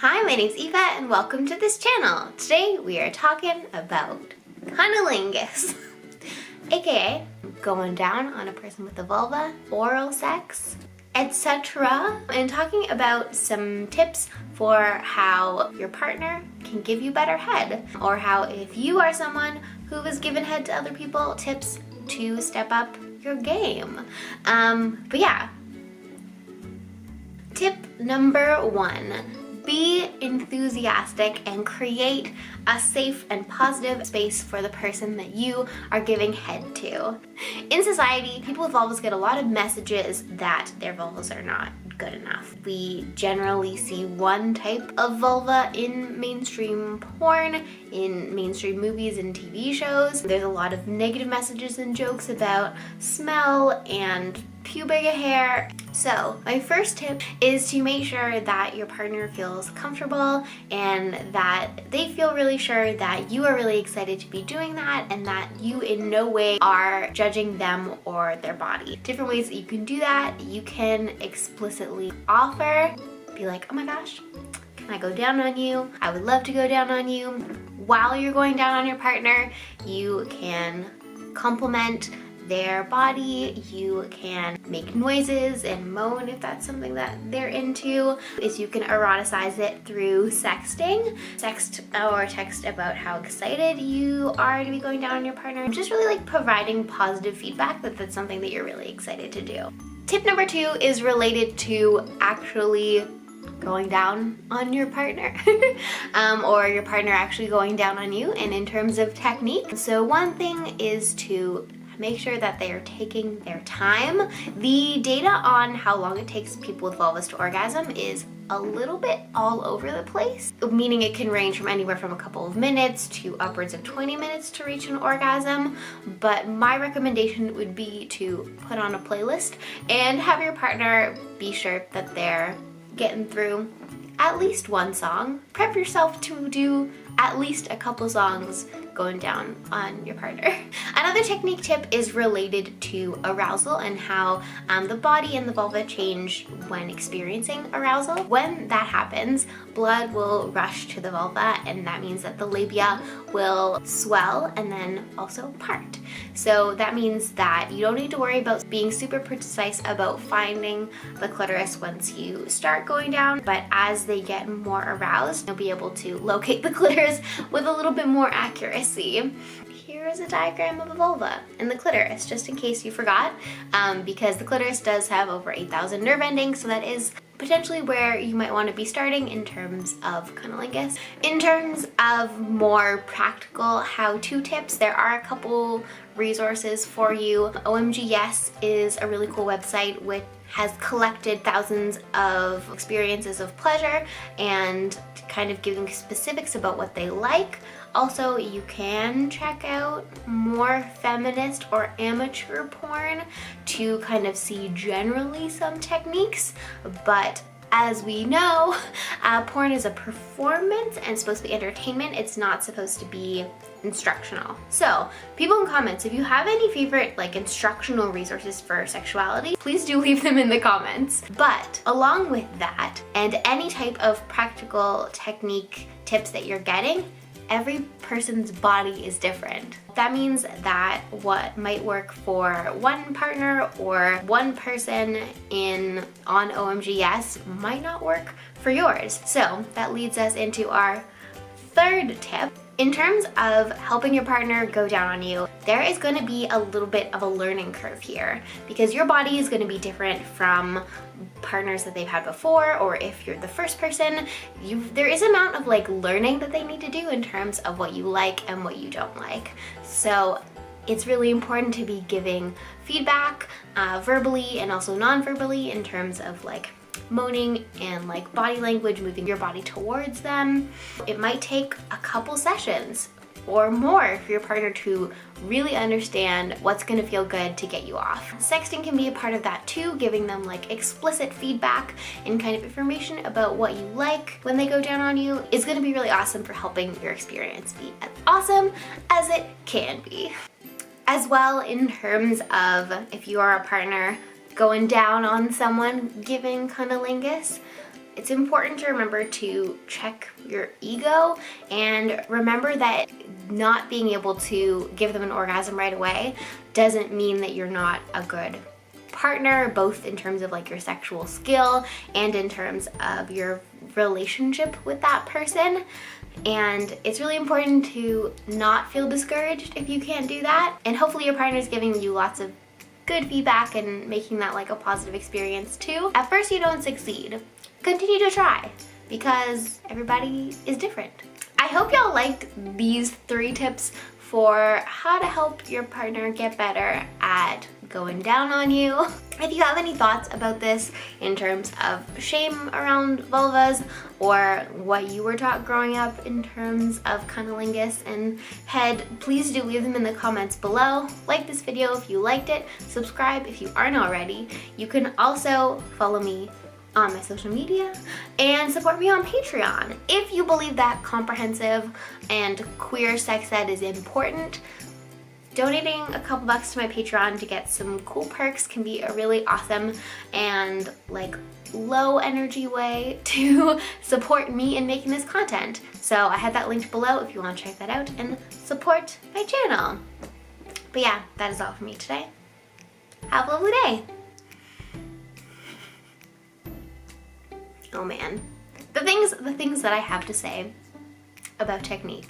Hi, my name's Eva and welcome to this channel. Today we are talking about cunnilingus, aka going down on a person with a vulva, oral sex, etc. And talking about some tips for how your partner can give you better head, or how if you are someone who was given head to other people, tips to step up your game. But yeah, tip number 1. Be enthusiastic and create a safe and positive space for the person that you are giving head to. In society, people with vulvas get a lot of messages that their vulvas are not good enough. We generally see one type of vulva in mainstream porn, in mainstream movies and TV shows. There's a lot of negative messages and jokes about smell and pubic hair. So my first tip is to make sure that your partner feels comfortable and that they feel really sure that you are really excited to be doing that and that you in no way are judging them or their body. Different ways that you can do that. You can explicitly offer, be like, oh my gosh, can I go down on you? I would love to go down on you. While you're going down on your partner, you can compliment their body, you can make noises and moan if that's something that they're into. Is you can eroticize it through sexting. Text or text about how excited you are to be going down on your partner. Just really like providing positive feedback that that's something that you're really excited to do. Tip number 2 is related to actually going down on your partner or your partner actually going down on you, and in terms of technique. So one thing is to make sure that they are taking their time. The data on how long it takes people with vulvas to orgasm is a little bit all over the place, meaning it can range from anywhere from a couple of minutes to upwards of 20 minutes to reach an orgasm. But my recommendation would be to put on a playlist and have your partner be sure that they're getting through at least one song. Prep yourself to do at least a couple songs going down on your partner. Another technique tip is related to arousal and how the body and the vulva change when experiencing arousal. When that happens, blood will rush to the vulva, and that means that the labia will swell and then also part. So that means that you don't need to worry about being super precise about finding the clitoris once you start going down, but as they get more aroused, you'll be able to locate the clitoris with a little bit more accuracy. Here is a diagram of a vulva and the clitoris, just in case you forgot, because the clitoris does have over 8,000 nerve endings, so that is potentially where you might want to be starting in terms of cunnilingus. In terms of more practical how-to tips, there are a couple resources for you. OMG Yes is a really cool website which has collected thousands of experiences of pleasure and kind of giving specifics about what they like. Also, you can check out more feminist or amateur porn to kind of see generally some techniques, but as we know, porn is a performance and supposed to be entertainment. It's not supposed to be instructional. So people in comments, if you have any favorite like instructional resources for sexuality, please do leave them in the comments. But along with that and any type of practical technique tips that you're getting, every person's body is different. That means that what might work for one partner or one person on OMG Yes might not work for yours. So that leads us into our third tip. In terms of helping your partner go down on you, there is going to be a little bit of a learning curve here because your body is going to be different from partners that they've had before, or if you're the first person, there is an amount of like learning that they need to do in terms of what you like and what you don't like. So it's really important to be giving feedback verbally and also non-verbally in terms of like moaning and like body language, moving your body towards them. It might take a couple sessions or more for your partner to really understand what's going to feel good to get you off. Sexting can be a part of that too, giving them like explicit feedback and kind of information about what you like when they go down on you is going to be really awesome for helping your experience be as awesome as it can be. As well, in terms of if you are a partner going down on someone giving cunnilingus, it's important to remember to check your ego and remember that not being able to give them an orgasm right away doesn't mean that you're not a good partner, both in terms of like your sexual skill and in terms of your relationship with that person. And it's really important to not feel discouraged if you can't do that. And hopefully your partner is giving you lots of good feedback and making that like a positive experience too. At first you don't succeed. Continue to try because everybody is different. I hope y'all liked these 3 tips for how to help your partner get better at going down on you. If you have any thoughts about this in terms of shame around vulvas or what you were taught growing up in terms of cunnilingus and head, please do leave them in the comments below. Like this video if you liked it, subscribe if you aren't already. You can also follow me on my social media and support me on Patreon. If you believe that comprehensive and queer sex ed is important, donating a couple bucks to my Patreon to get some cool perks can be a really awesome and like low energy way to support me in making this content. So I have that linked below if you want to check that out and support my channel. But yeah, that is all for me today. Have a lovely day. Oh man, the things that I have to say about technique.